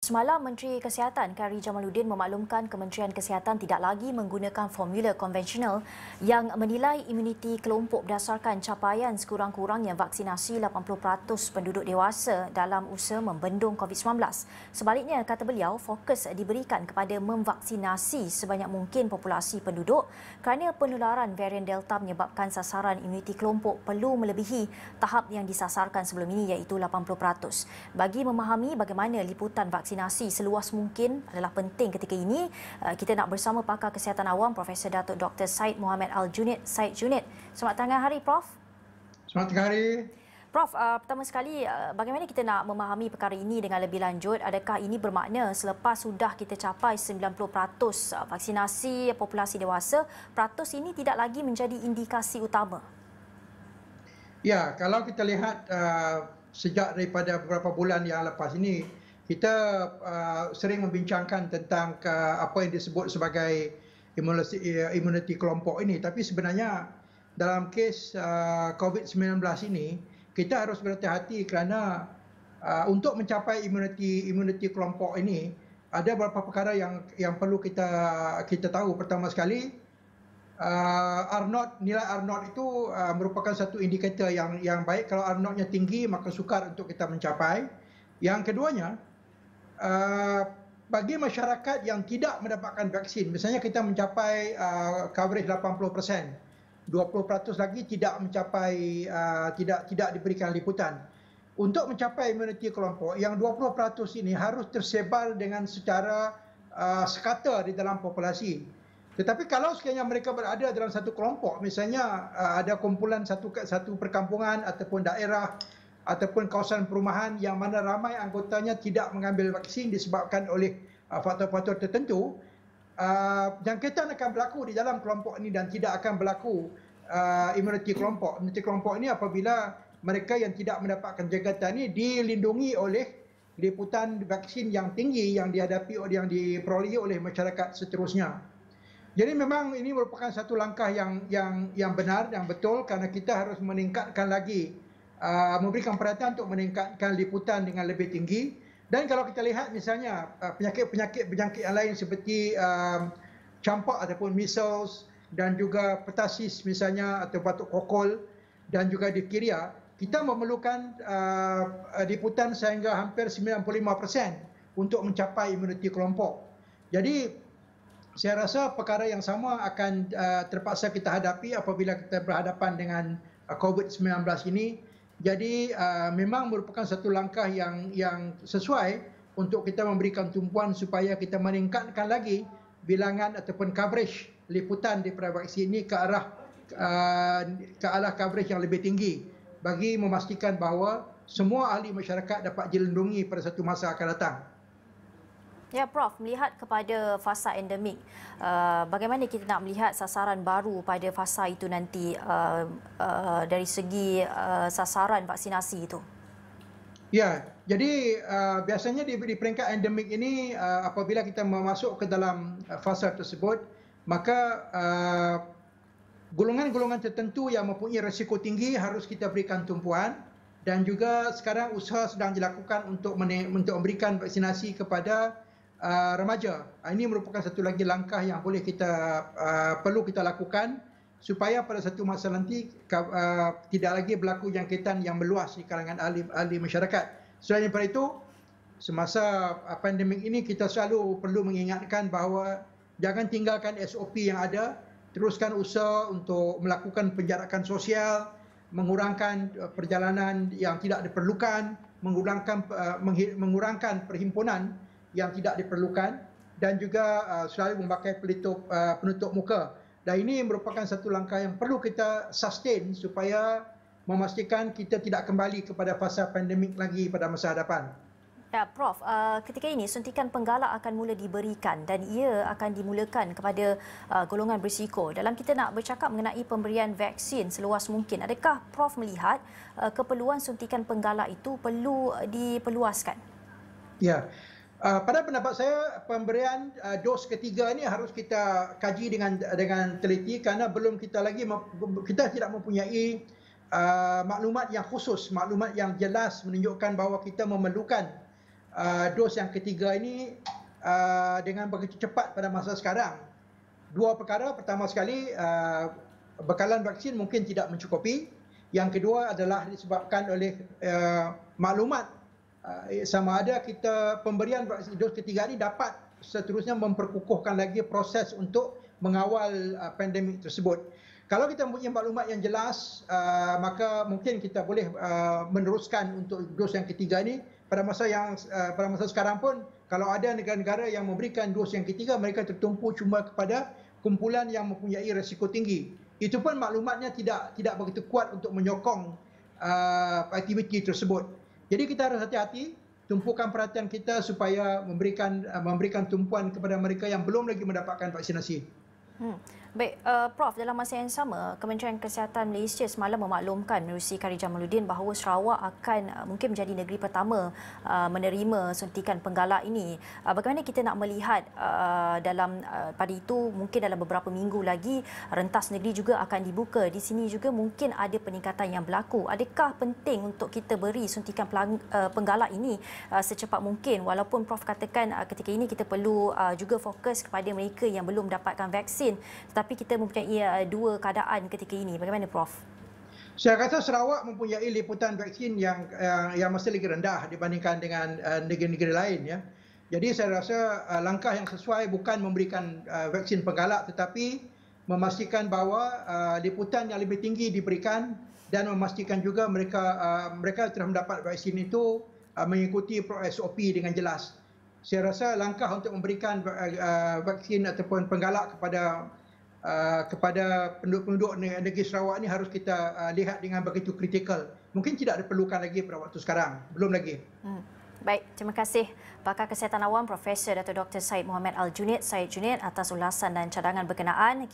Semalam, Menteri Kesihatan Khairy Jamaluddin memaklumkan Kementerian Kesihatan tidak lagi menggunakan formula konvensional yang menilai imuniti kelompok berdasarkan capaian sekurang-kurangnya vaksinasi 80% penduduk dewasa dalam usaha membendung COVID-19. Sebaliknya, kata beliau, fokus diberikan kepada memvaksinasi sebanyak mungkin populasi penduduk kerana penularan varian Delta menyebabkan sasaran imuniti kelompok perlu melebihi tahap yang disasarkan sebelum ini iaitu 80%. Bagi memahami bagaimana liputan vaksinasi seluas mungkin adalah penting ketika ini. Kita nak bersama pakar kesihatan awam Profesor Datuk Dr. Syed Mohamed Al-Junid. Syed Junid, selamat tengah hari Prof. Selamat tengah hari. Prof, pertama sekali, bagaimana kita nak memahami perkara ini dengan lebih lanjut? Adakah ini bermakna selepas sudah kita capai 90% vaksinasi populasi dewasa, peratus ini tidak lagi menjadi indikasi utama? Ya, kalau kita lihat sejak daripada beberapa bulan yang lepas ini, kita sering membincangkan tentang apa yang disebut sebagai imuniti kelompok ini. Tapi sebenarnya dalam kes COVID-19 ini, kita harus berhati-hati kerana untuk mencapai imuniti kelompok ini, ada beberapa perkara yang perlu kita tahu. Pertama sekali, nilai R0 itu merupakan satu indikator yang baik. Kalau R0-nya tinggi, maka sukar untuk kita mencapai. Yang keduanya, bagi masyarakat yang tidak mendapatkan vaksin, misalnya kita mencapai coverage 80%, 20% lagi tidak mencapai, tidak diberikan liputan. Untuk mencapai imuniti kelompok, yang 20% ini harus tersebar dengan secara sekata di dalam populasi. Tetapi kalau sekiranya mereka berada dalam satu kelompok, misalnya ada kumpulan satu perkampungan ataupun daerah ataupun kawasan perumahan yang mana ramai anggotanya tidak mengambil vaksin disebabkan oleh faktor-faktor tertentu, jangkitan akan berlaku di dalam kelompok ini dan tidak akan berlaku imuniti kelompok. Imuniti kelompok ini apabila mereka yang tidak mendapatkan jangkitan ini dilindungi oleh liputan vaksin yang tinggi yang diperolehi oleh masyarakat seterusnya. Jadi memang ini merupakan satu langkah yang benar, yang betul, kerana kita harus meningkatkan lagi, memberikan perhatian untuk meningkatkan liputan dengan lebih tinggi. Dan kalau kita lihat misalnya penyakit berjangkit yang lain seperti campak ataupun measles dan juga pertasis misalnya atau batuk kokol dan juga difteria, kita memerlukan liputan sehingga hampir 95% untuk mencapai imuniti kelompok. Jadi saya rasa perkara yang sama akan terpaksa kita hadapi apabila kita berhadapan dengan COVID-19 ini. Jadi memang merupakan satu langkah yang sesuai untuk kita memberikan tumpuan supaya kita meningkatkan lagi bilangan ataupun coverage liputan daripada vaksin ini ke arah coverage yang lebih tinggi bagi memastikan bahawa semua ahli masyarakat dapat dilindungi pada satu masa akan datang. Ya, Prof, melihat kepada fasa endemik, bagaimana kita nak melihat sasaran baru pada fasa itu nanti dari segi sasaran vaksinasi itu? Ya, jadi biasanya di peringkat endemik ini apabila kita masuk ke dalam fasa tersebut, maka golongan-golongan tertentu yang mempunyai risiko tinggi harus kita berikan tumpuan, dan juga sekarang usaha sedang dilakukan untuk memberikan vaksinasi kepada remaja. Ini merupakan satu lagi langkah yang perlu kita lakukan supaya pada satu masa nanti tidak lagi berlaku jangkitan yang meluas di kalangan ahli masyarakat. Selain daripada itu, semasa pandemik ini kita selalu perlu mengingatkan bahawa jangan tinggalkan SOP yang ada, teruskan usaha untuk melakukan penjarakan sosial, mengurangkan perjalanan yang tidak diperlukan, mengurangkan perhimpunan yang tidak diperlukan, dan juga selalu memakai penutup muka. Dan ini merupakan satu langkah yang perlu kita sustain supaya memastikan kita tidak kembali kepada fasa pandemik lagi pada masa hadapan. Ya, Prof, ketika ini suntikan penggalak akan mula diberikan dan ia akan dimulakan kepada golongan berisiko. Dalam kita nak bercakap mengenai pemberian vaksin seluas mungkin, adakah Prof melihat keperluan suntikan penggalak itu perlu diperluaskan? Ya. Pada pendapat saya, pemberian dos ketiga ini harus kita kaji dengan teliti kerana kita tidak mempunyai maklumat yang khusus, maklumat yang jelas menunjukkan bahawa kita memerlukan dos yang ketiga ini dengan begitu cepat pada masa sekarang. Dua perkara, pertama sekali bekalan vaksin mungkin tidak mencukupi. Yang kedua adalah disebabkan oleh maklumat sama ada kita pemberian vaksin dos ketiga ini dapat seterusnya memperkukuhkan lagi proses untuk mengawal pandemik tersebut. Kalau kita mempunyai maklumat yang jelas, maka mungkin kita boleh meneruskan untuk dos yang ketiga ini. Pada masa sekarang pun, kalau ada negara-negara yang memberikan dos yang ketiga, mereka tertumpu cuma kepada kumpulan yang mempunyai risiko tinggi. Itu pun maklumatnya tidak begitu kuat untuk menyokong aktiviti tersebut. Jadi kita harus hati-hati, tumpukan perhatian kita supaya memberikan tumpuan kepada mereka yang belum lagi mendapatkan vaksinasi. Baik, Prof, dalam masa yang sama, Kementerian Kesihatan Malaysia semalam memaklumkan menerusi Kari Jamaluddin bahawa Sarawak akan mungkin menjadi negeri pertama menerima suntikan penggalak ini. Bagaimana kita nak melihat dalam pada itu mungkin dalam beberapa minggu lagi rentas negeri juga akan dibuka. Di sini juga mungkin ada peningkatan yang berlaku. Adakah penting untuk kita beri suntikan penggalak ini secepat mungkin, walaupun Prof katakan ketika ini kita perlu juga fokus kepada mereka yang belum dapatkan vaksin, tetapi kita mempunyai dua keadaan ketika ini. Bagaimana, Prof? Saya rasa Sarawak mempunyai liputan vaksin yang masih lagi rendah dibandingkan dengan negeri-negeri lain, ya. Jadi saya rasa langkah yang sesuai bukan memberikan vaksin penggalak, tetapi memastikan bahawa liputan yang lebih tinggi diberikan dan memastikan juga mereka telah mendapat vaksin itu mengikuti SOP dengan jelas. Saya rasa langkah untuk memberikan vaksin ataupun penggalak kepada penduduk negeri Sarawak ini harus kita lihat dengan begitu kritikal. Mungkin tidak diperlukan lagi pada waktu sekarang, belum lagi. Baik, terima kasih Pakar Kesihatan Awam Profesor Dr. Syed Mohamed Al-Junaid, Syed Junaid atas ulasan dan cadangan berkenaan.